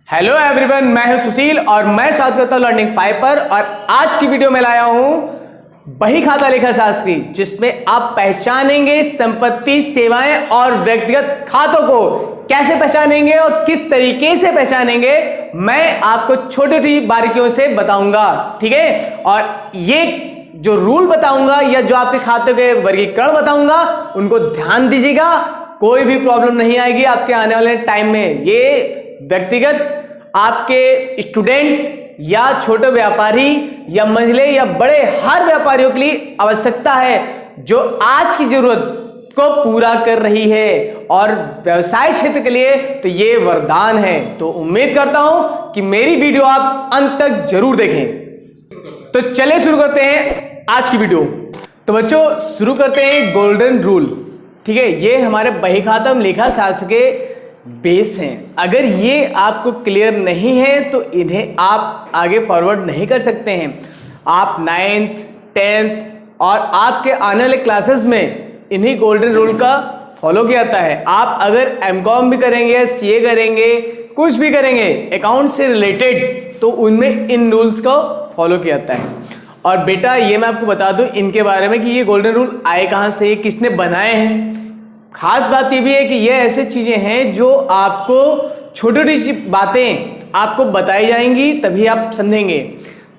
Hello everyone, मैं हूं सुशील और मैं साथ करता हूं लर्निंग 5 पर। और आज की वीडियो में लाया हूं बही खाता लेखा शास्त्री, जिसमें आप पहचानेंगे संपत्ति, सेवाएं और व्यक्तिगत खातों को कैसे पहचानेंगे और किस तरीके से पहचानेंगे, मैं आपको छोटी छोटी बारीकियों से बताऊंगा। ठीक है, और ये जो रूल बताऊंगा या जो आपके खाते के वर्गीकरण बताऊंगा उनको ध्यान दीजिएगा। कोई भी प्रॉब्लम नहीं आएगी आपके आने वाले टाइम में। ये व्यक्तिगत आपके स्टूडेंट या छोटे व्यापारी या मंझले या बड़े हर व्यापारियों के लिए आवश्यकता है, जो आज की जरूरत को पूरा कर रही है। और व्यवसाय क्षेत्र के लिए तो ये वरदान है। तो उम्मीद करता हूं कि मेरी वीडियो आप अंत तक जरूर देखें। तो चलिए शुरू करते हैं आज की वीडियो। तो बच्चों, शुरू करते हैं गोल्डन रूल। ठीक है, ये हमारे बही खाता लेखा शास्त्र के बेस हैं। अगर ये आपको क्लियर नहीं है तो इन्हें आप आगे फॉरवर्ड नहीं कर सकते हैं। आप 9th 10th और आपके आने वाले क्लासेस में इन्हीं गोल्डन रूल का फॉलो किया जाता है। आप अगर एमकॉम भी करेंगे, सीए करेंगे, कुछ भी करेंगे अकाउंट से रिलेटेड, तो उनमें इन रूल्स को फॉलो किया जाता है। और बेटा, ये मैं आपको बता दूं इनके बारे में कि ये गोल्डन रूल आए कहाँ से, किसने बनाए हैं। खास बात ये भी है कि ये ऐसे चीजें हैं जो आपको छोटी छोटी बातें आपको बताई जाएंगी, तभी आप समझेंगे।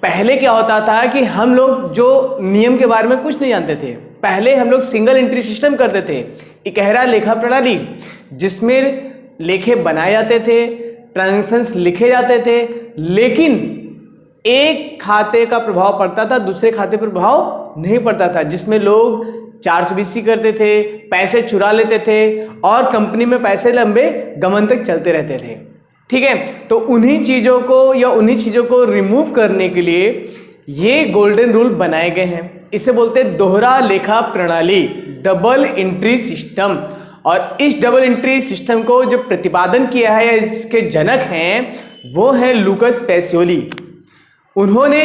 पहले क्या होता था कि हम लोग जो नियम के बारे में कुछ नहीं जानते थे। पहले हम लोग सिंगल एंट्री सिस्टम करते थे, इकहरा लेखा प्रणाली, जिसमें लेखे बनाए जाते थे, ट्रांजैक्शंस लिखे जाते थे, लेकिन एक खाते का प्रभाव पड़ता था, दूसरे खाते पर प्रभाव नहीं पड़ता था। जिसमें लोग 420 करते थे, पैसे चुरा लेते थे और कंपनी में पैसे लंबे गमन तक चलते रहते थे। ठीक है, तो उन्हीं चीजों को रिमूव करने के लिए ये गोल्डन रूल बनाए गए हैं। इसे बोलते हैं दोहरा लेखा प्रणाली, डबल एंट्री सिस्टम। और इस डबल एंट्री सिस्टम को जो प्रतिपादन किया है, इसके जनक हैं, वो है लूकस पेसियोली। उन्होंने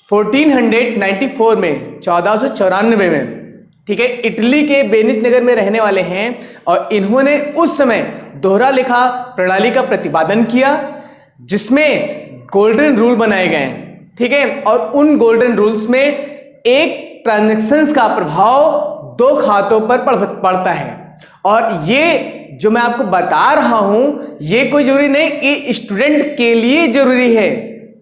1494 में 1494 में, ठीक है, इटली के वेनिस नगर में रहने वाले हैं। और इन्होंने उस समय दोहरा लेखा प्रणाली का प्रतिपादन किया, जिसमें गोल्डन रूल बनाए गए हैं। ठीक है, और उन गोल्डन रूल्स में एक ट्रांजैक्शंस का प्रभाव दो खातों पर पड़ता है। और ये जो मैं आपको बता रहा हूं, ये कोई जरूरी नहीं कि स्टूडेंट के लिए जरूरी है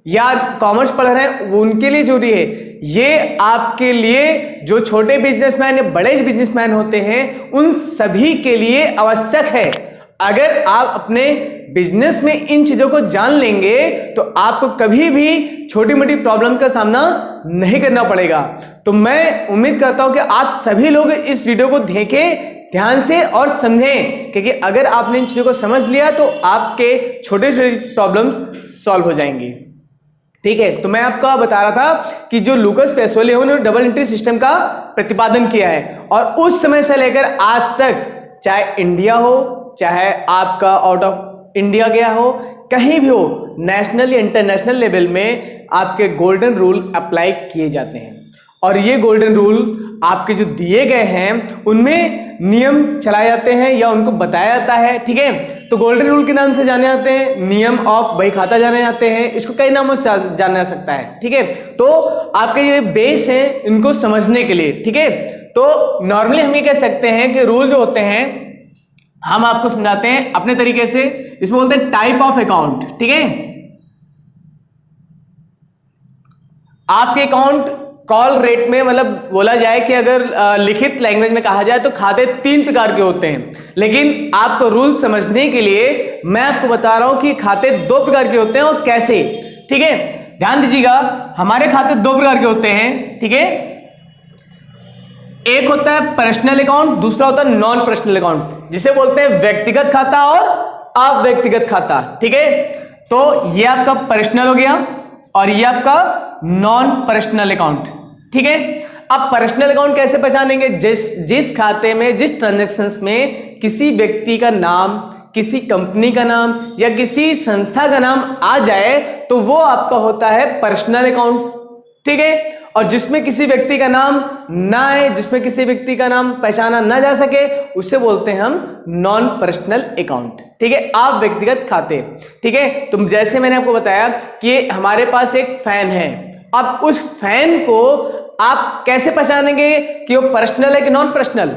या कॉमर्स पढ़ रहे हैं उनके लिए जरूरी है। ये आपके लिए जो छोटे बिजनेसमैन या बड़े बिजनेसमैन होते हैं, उन सभी के लिए आवश्यक है। अगर आप अपने बिजनेस में इन चीजों को जान लेंगे तो आपको कभी भी छोटी मोटी प्रॉब्लम का सामना नहीं करना पड़ेगा। तो मैं उम्मीद करता हूं कि आप सभी लोग इस वीडियो को देखें ध्यान से और समझें, क्योंकि अगर आपने इन चीजों को समझ लिया तो आपके छोटे छोटे प्रॉब्लम्स सॉल्व हो जाएंगी। ठीक है, तो मैं आपको बता रहा था कि जो लूकस पेसियोली है, उन्होंने डबल एंट्री सिस्टम का प्रतिपादन किया है। और उस समय से लेकर आज तक, चाहे इंडिया हो, चाहे आपका आउट ऑफ इंडिया गया हो, कहीं भी हो, नेशनल या इंटरनेशनल लेवल में आपके गोल्डन रूल अप्लाई किए जाते हैं। और ये गोल्डन रूल आपके जो दिए गए हैं उनमें नियम चलाए जाते हैं या उनको बताया जाता है। ठीक है, तो गोल्डन रूल के नाम से जाने जाते हैं, नियम ऑफ बही खाता जाने जाते हैं, इसको कई नामों से जाना जा सकता है। ठीक है, तो आपके ये बेस हैं इनको समझने के लिए। ठीक है, तो नॉर्मली हम ये कह सकते हैं कि रूल जो होते हैं हम आपको समझाते हैं अपने तरीके से। इसमें बोलते हैं टाइप ऑफ अकाउंट। ठीक है, आपके अकाउंट कॉल रेट में, मतलब बोला जाए कि अगर लिखित लैंग्वेज में कहा जाए तो खाते 3 प्रकार के होते हैं। लेकिन आपको रूल समझने के लिए मैं आपको बता रहा हूं कि खाते 2 प्रकार के होते हैं और कैसे। ठीक है, ध्यान दीजिएगा, हमारे खाते 2 प्रकार के होते हैं। ठीक है, एक होता है पर्सनल अकाउंट, दूसरा होता है नॉन पर्सनल अकाउंट, जिसे बोलते हैं व्यक्तिगत खाता और अव्यक्तिगत खाता। ठीक है, तो ये आपका पर्सनल हो गया और ये आपका नॉन पर्सनल अकाउंट। ठीक है, अब पर्सनल अकाउंट कैसे पहचानेंगे? जिस खाते में, जिस ट्रांजैक्शंस में किसी व्यक्ति का नाम, किसी कंपनी का नाम या किसी संस्था का नाम आ जाए तो वो आपका होता है पर्सनल अकाउंट। ठीक है, और जिसमें किसी व्यक्ति का नाम ना आए, जिसमें किसी व्यक्ति का नाम पहचाना ना जा सके, उसे बोलते हैं हम नॉन पर्सनल अकाउंट। ठीक है, आप व्यक्तिगत खाते। ठीक है, तो जैसे मैंने आपको बताया कि हमारे पास एक फैन है, अब उस फैन को आप कैसे पहचानेंगे कि वो पर्सनल है कि नॉन पर्सनल?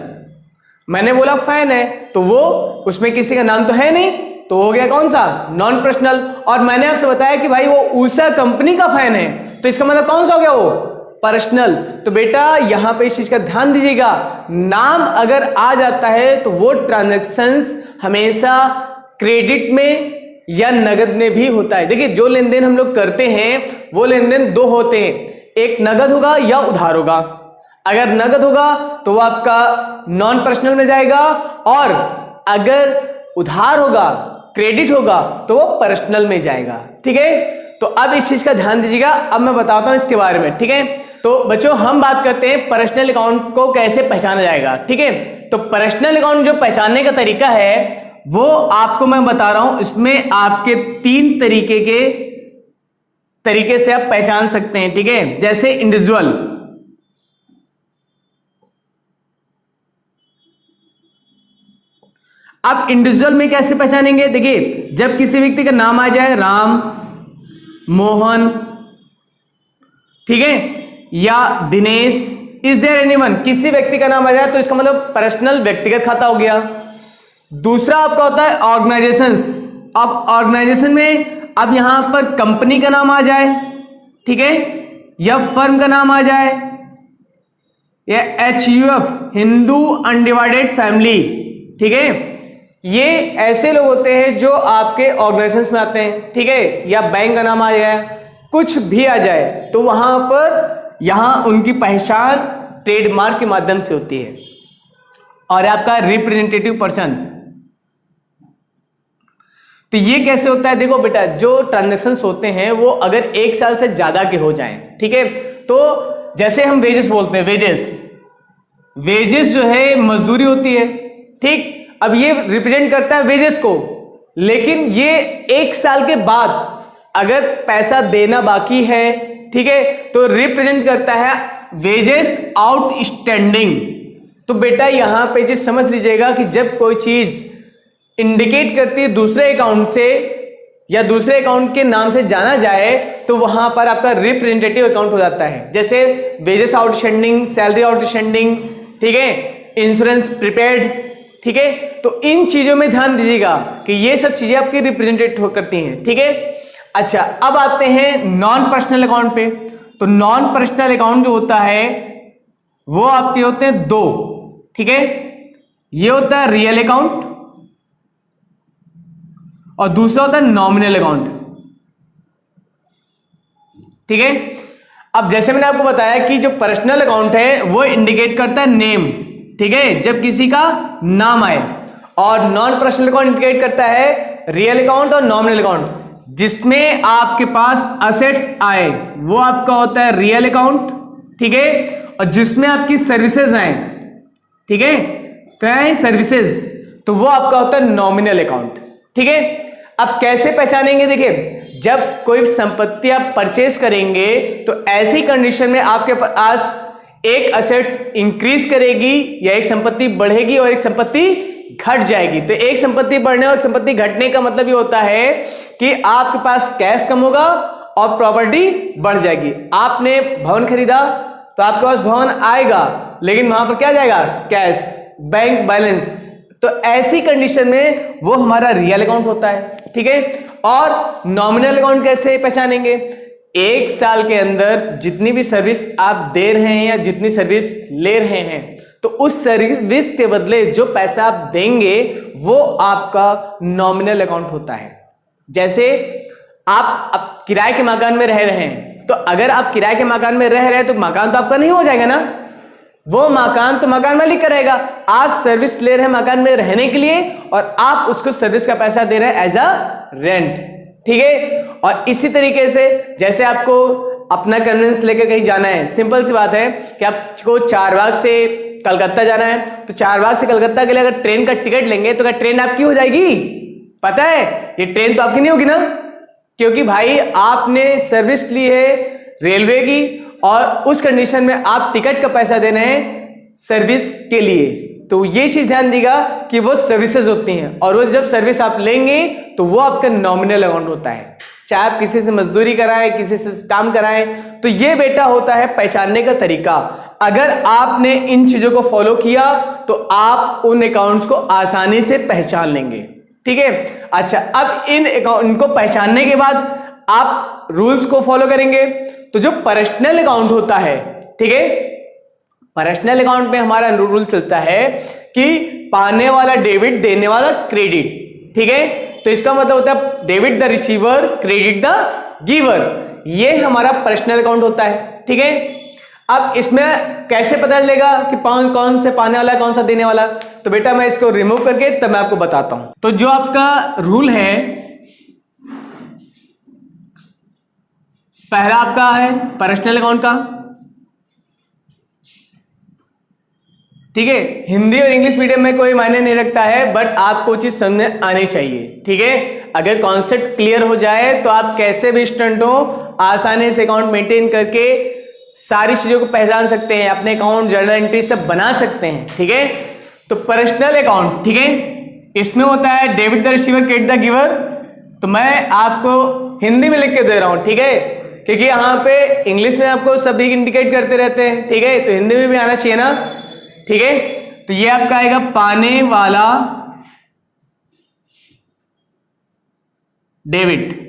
मैंने बोला फैन है, तो वो उसमें किसी का नाम तो है नहीं, तो हो गया कौन सा? Non personal. और मैंने आपसे बताया कि भाई वो उषा कंपनी का फैन है, तो इसका मतलब कौन सा हो गया? वो पर्सनल। तो बेटा यहां पे इस चीज का ध्यान दीजिएगा, नाम अगर आ जाता है तो वो ट्रांजैक्शंस हमेशा क्रेडिट में या नगद में भी होता है। देखिए जो लेन देन हम लोग करते हैं वो लेन देन दो होते हैं, एक नगद होगा या उधार होगा। अगर नगद होगा तो वो आपका नॉन पर्सनल में जाएगा, और अगर उधार होगा, क्रेडिट होगा, तो वो पर्सनल में जाएगा। ठीक है, तो अब इस चीज का ध्यान दीजिएगा। अब मैं बताता हूं इसके बारे में। ठीक है, तो बच्चों हम बात करते हैं पर्सनल अकाउंट को कैसे पहचाना जाएगा। ठीक है, तो पर्सनल अकाउंट जो पहचानने का तरीका है वो आपको मैं बता रहा हूं। इसमें आपके 3 तरीके से आप पहचान सकते हैं। ठीक है, जैसे इंडिविजुअल, अब इंडिविजुअल में कैसे पहचानेंगे? देखिए जब किसी व्यक्ति का नाम आ जाए, राम, मोहन, ठीक है, या दिनेश, इज देयर एनीवन, किसी व्यक्ति का नाम आ जाए तो इसका मतलब पर्सनल व्यक्तिगत खाता हो गया। दूसरा आपका होता है ऑर्गेनाइजेशंस। अब ऑर्गेनाइजेशन में अब यहां पर कंपनी का नाम आ जाए, ठीक है, या फर्म का नाम आ जाए, या HUF, हिंदू अनडिवाइडेड फैमिली। ठीक है, ये ऐसे लोग होते हैं जो आपके ऑर्गेनाइजेशंस में आते हैं। ठीक है, या बैंक का नाम आ जाए, कुछ भी आ जाए, तो वहां पर यहां उनकी पहचान ट्रेडमार्क के माध्यम से होती है। और आपका रिप्रेजेंटेटिव पर्सन, तो ये कैसे होता है? देखो बेटा, जो ट्रांजैक्शंस होते हैं वो अगर 1 साल से ज्यादा के हो जाएं, ठीक है, तो जैसे हम वेजेस बोलते हैं, वेजेस जो है मजदूरी होती है। ठीक, अब ये रिप्रेजेंट करता है वेजेस को, लेकिन ये 1 साल के बाद अगर पैसा देना बाकी है, ठीक है, तो रिप्रेजेंट करता है वेजेस आउटस्टैंडिंग। तो बेटा यहां पे जो समझ लीजिएगा कि जब कोई चीज इंडिकेट करती है दूसरे अकाउंट से या दूसरे अकाउंट के नाम से जाना जाए, तो वहां पर आपका रिप्रेजेंटेटिव अकाउंट हो जाता है। जैसे वेजेस आउटस्टैंडिंग, सैलरी आउटस्टैंडिंग, ठीक है, इंश्योरेंस प्रीपेड। ठीक है, तो इन चीजों में ध्यान दीजिएगा कि ये सब चीजें आपकी रिप्रेजेंटेट करती हैं। ठीक है, अच्छा अब आते हैं नॉन पर्सनल अकाउंट पे। तो नॉन पर्सनल अकाउंट जो होता है वो आपके होते हैं 2। ठीक है, ये होता है रियल अकाउंट और दूसरा होता है नॉमिनल अकाउंट। ठीक है, अब जैसे मैंने आपको बताया कि जो पर्सनल अकाउंट है वो इंडिकेट करता है नेम, ठीक है, जब किसी का नाम आए, और नॉन पर्सनल अकाउंट इंडिकेट करता है रियल अकाउंट और नॉमिनल अकाउंट, जिसमें आपके पास असेट्स आए वो आपका होता है रियल अकाउंट। ठीक है, और जिसमें आपकी सर्विसेज आए, ठीक है, क्या है सर्विसेज, तो वो आपका होता है नॉमिनल अकाउंट। ठीक है, अब कैसे पहचानेंगे? देखिए जब कोई संपत्ति आप परचेस करेंगे तो ऐसी कंडीशन में आपके पास एक असेट्स इंक्रीज करेगी या एक संपत्ति बढ़ेगी और एक संपत्ति घट जाएगी। तो एक संपत्ति बढ़ने और एक संपत्ति घटने का मतलब ये होता है कि आपके पास कैश कम होगा और प्रॉपर्टी बढ़ जाएगी। आपने भवन खरीदा तो आपके पास भवन आएगा, लेकिन वहां पर क्या जाएगा? Cash, bank balance. तो ऐसी कंडीशन में वो हमारा रियल अकाउंट होता है। ठीक है, और नॉमिनल अकाउंट कैसे पहचानेंगे? 1 साल के अंदर जितनी भी सर्विस आप दे रहे हैं या जितनी सर्विस ले रहे हैं, तो उस सर्विस के बदले जो पैसा आप देंगे वो आपका नॉमिनल अकाउंट होता है। जैसे आप किराए के मकान में रह रहे हैं, तो अगर आप किराए के मकान में रह रहे हैं तो मकान तो आपका नहीं हो जाएगा ना, वो मकान तो मकान मालिक का रहेगा। आप सर्विस ले रहे हैं मकान में रहने के लिए और आप उसको सर्विस का पैसा दे रहे हैं एज अ रेंट। ठीक है, और इसी तरीके से जैसे आपको अपना कन्वेंस लेकर कहीं जाना है, सिंपल सी बात है कि आपको चारबाग से कलकत्ता जाना है, तो चारबाग से कलकत्ता के लिए अगर ट्रेन का टिकट लेंगे तो क्या ट्रेन आपकी हो जाएगी? पता है ये ट्रेन तो आपकी नहीं होगी ना, क्योंकि भाई आपने सर्विस ली है रेलवे की और उस कंडीशन में आप टिकट का पैसा दे रहे हैं सर्विस के लिए, तो ये चीज ध्यान दीजिएगा कि वो सर्विसेज होती हैं और वो जब सर्विस आप लेंगे तो वो आपका नॉमिनल अमाउंट होता है। चाहे आप किसी से मजदूरी कराएं, किसी से काम कराएं, तो ये बेटा होता है पहचानने का तरीका। अगर आपने इन चीजों को फॉलो किया तो आप उन अकाउंट्स को आसानी से पहचान लेंगे, ठीक है। अच्छा, अब इन अकाउंट को पहचानने के बाद आप रूल्स को फॉलो करेंगे। तो जो पर्सनल अकाउंट होता है, ठीक है, पर्सनल अकाउंट में हमारा रूल चलता है कि पाने वाला डेबिट, देने वाला क्रेडिट, ठीक है। तो इसका मतलब होता है debit the receiver, credit the giver, ये हमारा पर्सनल अकाउंट होता है, ठीक है। अब इसमें कैसे पता चलेगा कि कौन से पाने वाला है, कौन सा देने वाला? तो बेटा मैं इसको रिमूव करके तब मैं आपको बताता हूं। तो जो आपका रूल है, पहला आपका है पर्सनल अकाउंट का, ठीक है। हिंदी और इंग्लिश मीडियम में कोई मायने नहीं रखता है, बट आपको चीज समझ में आनी चाहिए, ठीक है। अगर कॉन्सेप्ट क्लियर हो जाए तो आप कैसे भी स्टूडेंट हो आसानी से अकाउंट मेंटेन करके सारी चीजों को पहचान सकते हैं, अपने अकाउंट जर्नल एंट्री सब बना सकते हैं, ठीक है। तो पर्सनल अकाउंट, ठीक है, इसमें होता है debit the receiver, credit the giver. तो मैं आपको हिंदी में लिख के दे रहा हूं, ठीक है, क्योंकि यहाँ पे इंग्लिश में आपको सभी इंडिकेट करते रहते हैं, ठीक है, तो हिंदी में भी आना चाहिए ना, ठीक है। तो ये आपका आएगा पाने वाला डेबिट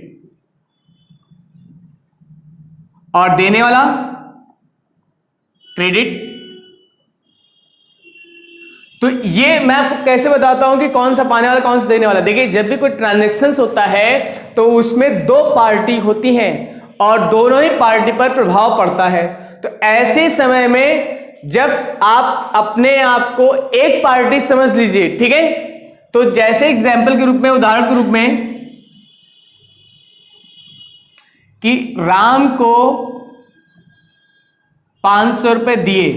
और देने वाला क्रेडिट। तो ये मैं आपको कैसे बताता हूं कि कौन सा पाने वाला कौन सा देने वाला। देखिए, जब भी कोई ट्रांजैक्शंस होता है तो उसमें दो पार्टी होती हैं और दोनों ही पार्टी पर प्रभाव पड़ता है। तो ऐसे समय में जब आप अपने आप को एक पार्टी समझ लीजिए, ठीक है, तो जैसे एग्जाम्पल के रूप में, उदाहरण के रूप में, कि राम को 500 रुपए दिए,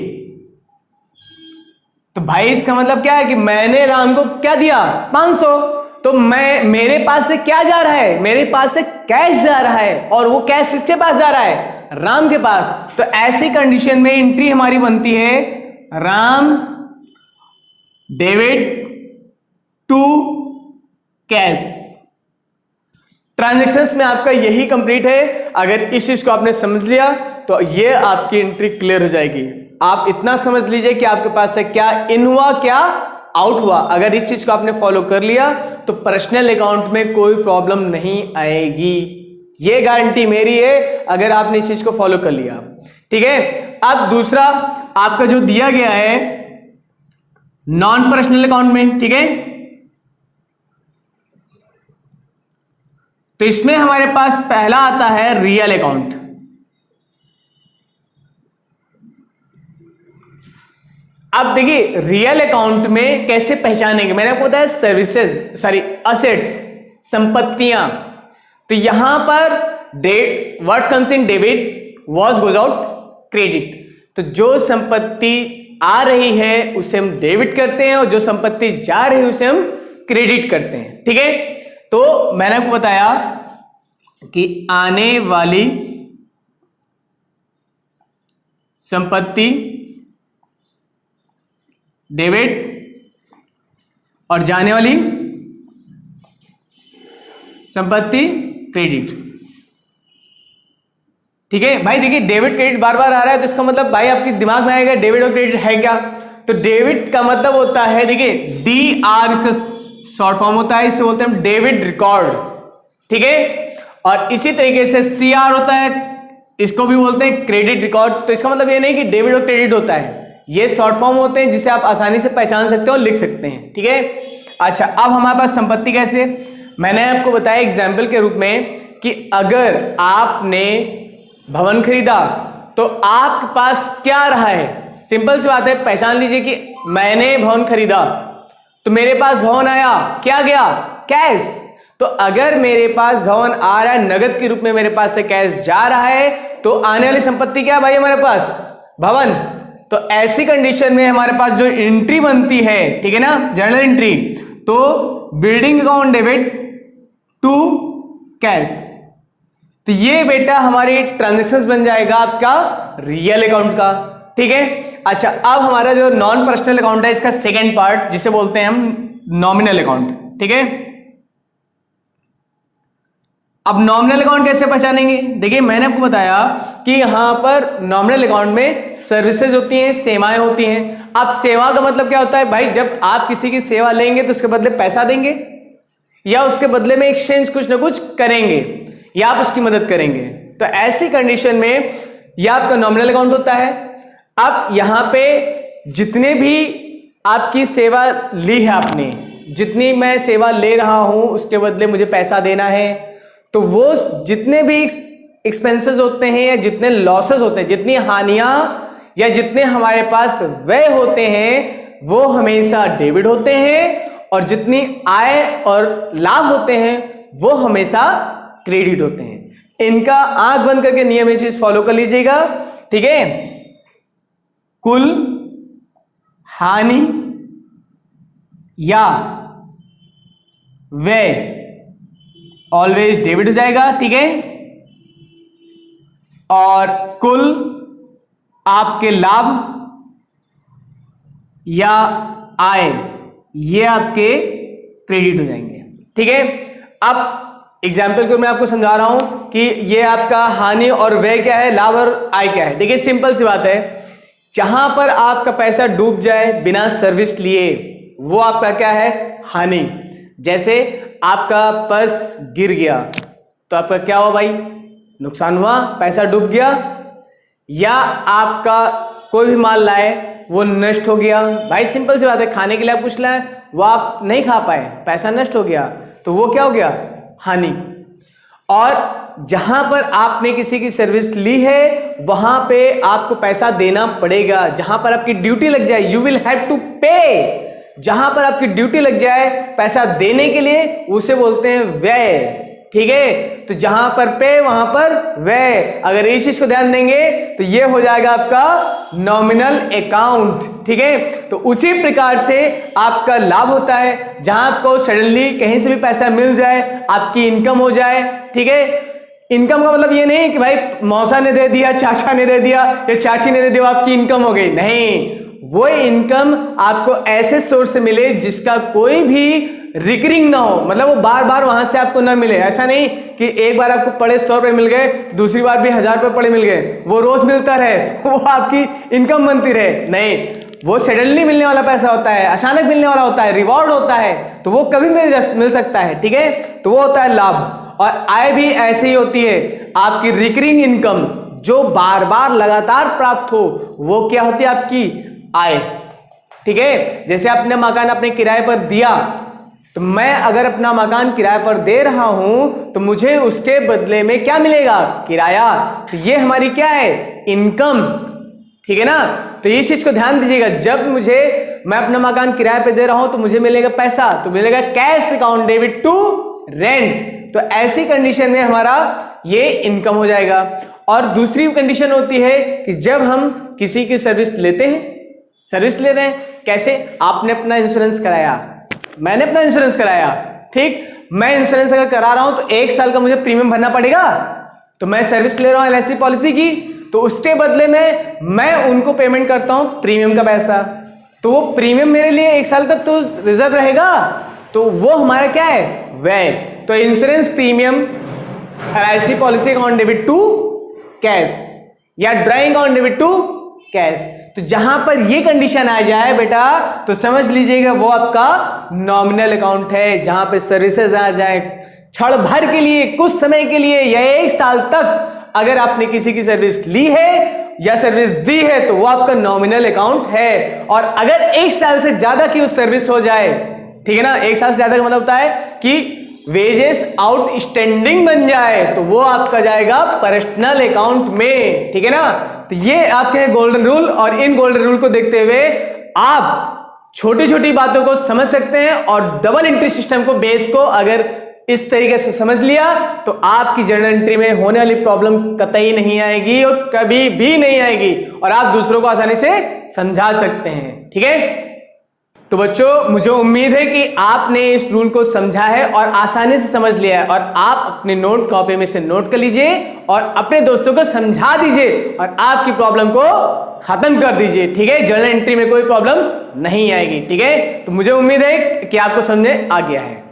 तो भाई इसका मतलब क्या है कि मैंने राम को क्या दिया, 500। तो मेरे पास से क्या जा रहा है, मेरे पास से कैश जा रहा है, और वो कैश किसके पास जा रहा है, राम के पास। तो ऐसी कंडीशन में एंट्री हमारी बनती है Ram debit to cash. Transactions में आपका यही कंप्लीट है। अगर इस चीज को आपने समझ लिया तो ये आपकी एंट्री क्लियर हो जाएगी। आप इतना समझ लीजिए कि आपके पास से क्या इन हुआ, क्या आउट हुआ। अगर इस चीज को आपने फॉलो कर लिया तो पर्सनल अकाउंट में कोई प्रॉब्लम नहीं आएगी, ये गारंटी मेरी है, अगर आपने इस चीज को फॉलो कर लिया, ठीक है। अब दूसरा आपका जो दिया गया है नॉन पर्सनल अकाउंट में, ठीक है, तो इसमें हमारे पास पहला आता है रियल अकाउंट। अब देखिए रियल अकाउंट में कैसे पहचानेंगे, मैंने आपको बताया सर्विसेज, सॉरी असेट्स, संपत्तियां। तो यहां पर words comes in debit, was goes out credit. तो जो संपत्ति आ रही है उसे हम डेबिट करते हैं और जो संपत्ति जा रही है उसे हम क्रेडिट करते हैं, ठीक है। तो मैंने आपको बताया कि आने वाली संपत्ति डेबिट और जाने वाली संपत्ति क्रेडिट, ठीक है भाई। देखिए डेबिट क्रेडिट बार बार आ रहा है तो इसका मतलब भाई आपके दिमाग में आएगा डेबिट और क्रेडिट है क्या। तो डेबिट का मतलब होता है, देखिए DR इसका शॉर्ट फॉर्म होता है, इसे बोलते हैं डेबिट रिकॉर्ड, ठीक है। और इसी तरीके से CR होता है, इसको भी बोलते हैं क्रेडिट रिकॉर्ड। तो इसका मतलब ये नहीं कि डेबिट और क्रेडिट होता है, ये शॉर्ट फॉर्म होते हैं जिसे आप आसानी से पहचान सकते हो और लिख सकते हैं, ठीक है। अच्छा, अब हमारे पास संपत्ति कैसे, मैंने आपको बताया एग्जाम्पल के रूप में कि अगर आपने भवन खरीदा तो आपके पास क्या रहा है, सिंपल सी बात है, पहचान लीजिए कि मैंने भवन खरीदा तो मेरे पास भवन आया, क्या गया, कैश। तो अगर मेरे पास भवन आ रहा है नगद के रूप में, मेरे पास से कैश जा रहा है, तो आने वाली संपत्ति क्या है भाई हमारे पास, भवन। तो ऐसी कंडीशन में हमारे पास जो एंट्री बनती है, ठीक है ना, जर्नल एंट्री, तो building account debit to cash. तो ये बेटा हमारी ट्रांजैक्शंस बन जाएगा आपका रियल अकाउंट का, ठीक है। अच्छा, अब हमारा जो नॉन पर्सनल अकाउंट है इसका सेकेंड पार्ट जिसे बोलते हैं हम नॉमिनल अकाउंट, ठीक है। अब नॉमिनल अकाउंट कैसे पहचानेंगे? देखिए मैंने आपको बताया कि यहां पर नॉमिनल अकाउंट में सर्विसेज होती हैं, सेवाएं होती हैं। अब सेवा का मतलब क्या होता है भाई? जब आप किसी की सेवा लेंगे तो उसके बदले पैसा देंगे या उसके बदले में एक्सचेंज कुछ ना कुछ करेंगे या आप उसकी मदद करेंगे। तो ऐसी कंडीशन में यह आपका नॉमिनल अकाउंट होता है। अब यहां पे जितने भी आपकी सेवा ली है आपने, जितनी मैं सेवा ले रहा हूं उसके बदले मुझे पैसा देना है, तो वो जितने भी एक्सपेंसेस होते हैं या जितने लॉसेस होते हैं, जितनी हानियां या जितने हमारे पास व्यय होते हैं वो हमेशा डेबिट होते हैं, और जितनी आय और लाभ होते हैं वो हमेशा क्रेडिट होते हैं। इनका आंख बंद करके नियम ये चीज फॉलो कर लीजिएगा, ठीक है। कुल हानि या व्यय ऑलवेज डेबिट हो जाएगा, ठीक है। और कुल आपके लाभ या आय ये आपके क्रेडिट हो जाएंगे, ठीक है। अब एग्जाम्पल को मैं आपको समझा रहा हूं कि ये आपका हानि और व्यय क्या है, लाभ और आय क्या है। देखिए सिंपल सी बात है, जहां पर आपका पैसा डूब जाए बिना सर्विस लिए वो आपका क्या है, हानि। जैसे आपका पर्स गिर गया तो आपका क्या हुआ भाई, नुकसान हुआ, पैसा डूब गया। या आपका कोई भी माल लाए वो नष्ट हो गया, भाई सिंपल सी बात है, खाने के लिए आप कुछ लाए वो आप नहीं खा पाए, पैसा नष्ट हो गया, तो वो क्या हो गया, हानि। और जहां पर आपने किसी की सर्विस ली है वहां पे आपको पैसा देना पड़ेगा, जहां पर आपकी ड्यूटी लग जाए, यू विल हैव टू पे। जहां पर आपकी ड्यूटी लग जाए पैसा देने के लिए उसे बोलते हैं व्यय, ठीक है। तो जहां पर पे वहां पर व्यय, अगर इस चीज को ध्यान देंगे तो ये हो जाएगा आपका नॉमिनल अकाउंट, ठीक है। तो उसी प्रकार से आपका लाभ होता है, जहां आपको सडनली कहीं से भी पैसा मिल जाए, आपकी इनकम हो जाए, ठीक है। इनकम का मतलब ये नहीं कि भाई मौसा ने दे दिया, चाचा ने दे दिया या चाची ने दे दिया आपकी इनकम हो गई, नहीं। वो इनकम आपको ऐसे सोर्स से मिले जिसका कोई भी रिकरिंग ना हो, मतलब वो बार बार वहां से आपको ना मिले। ऐसा नहीं कि एक बार आपको पड़े 100 रुपए मिल गए, दूसरी बार भी 1000 रुपए पड़े मिल गए, वो रोज मिलता रहे, वो आपकी इनकम बनती रहे, नहीं। वो सडनली मिलने वाला पैसा होता है, अचानक मिलने वाला होता है, रिवॉर्ड होता है, तो वो कभी मिल सकता है, ठीक है। तो वो होता है लाभ। और आय भी ऐसे ही होती है, आपकी रिकरिंग इनकम जो बार बार लगातार प्राप्त हो वो क्या होती है, आपकी आय, ठीक है। जैसे आपने मकान अपने किराए पर दिया, तो मैं अगर अपना मकान किराए पर दे रहा हूं तो मुझे उसके बदले में क्या मिलेगा, किराया। तो ये हमारी क्या है, इनकम, ठीक है ना। तो इस चीज को ध्यान दीजिएगा, जब मैं अपना मकान किराए पे दे रहा हूं तो मुझे मिलेगा पैसा, तो मिलेगा cash account debit to rent. तो ऐसी कंडीशन में हमारा ये इनकम हो जाएगा। और दूसरी कंडीशन होती है कि जब हम किसी की सर्विस लेते हैं, सर्विस ले रहे हैं, कैसे, आपने अपना इंश्योरेंस कराया, मैंने अपना इंश्योरेंस कराया, ठीक। मैं इंश्योरेंस अगर करा रहा हूं तो 1 साल का मुझे प्रीमियम भरना पड़ेगा। तो मैं सर्विस ले रहा हूं LIC पॉलिसी की, तो उसके बदले में मैं उनको पेमेंट करता हूं प्रीमियम का पैसा, तो वो प्रीमियम मेरे लिए 1 साल तक तो रिजर्व रहेगा, तो वो हमारा क्या है, व्यय। तो insurance premium LIC policy account debit to cash या drawing account debit to cash. तो जहां पर ये कंडीशन आ जाए बेटा तो समझ लीजिएगा वो आपका नॉमिनल अकाउंट है, जहां पे सर्विसेज आ जाए क्षण भर के लिए, कुछ समय के लिए या 1 साल तक अगर आपने किसी की सर्विस ली है या सर्विस दी है तो वो आपका नॉमिनल अकाउंट है। और अगर 1 साल से ज्यादा की उस सर्विस हो जाए, ठीक है ना, 1 साल से ज्यादा का मतलब होता है कि वेजेस आउटस्टैंडिंग बन जाए, तो वो आपका जाएगा पर्सनल अकाउंट में, ठीक है ना। तो ये आपके हैं गोल्डन रूल, और इन गोल्डन रूल को देखते हुए आप छोटी छोटी बातों को समझ सकते हैं, और डबल एंट्री सिस्टम को, बेस को अगर इस तरीके से समझ लिया तो आपकी जर्नल एंट्री में होने वाली प्रॉब्लम कतई नहीं आएगी और कभी भी नहीं आएगी, और आप दूसरों को आसानी से समझा सकते हैं, ठीक है। तो बच्चों मुझे उम्मीद है कि आपने इस रूल को समझा है और आसानी से समझ लिया है, और आप अपने नोट कॉपी में से नोट कर लीजिए और अपने दोस्तों को समझा दीजिए और आपकी प्रॉब्लम को खत्म कर दीजिए। ठीक है, जर्नल एंट्री में कोई प्रॉब्लम नहीं आएगी। ठीक है, तो मुझे उम्मीद है कि आपको समझ आ गया है।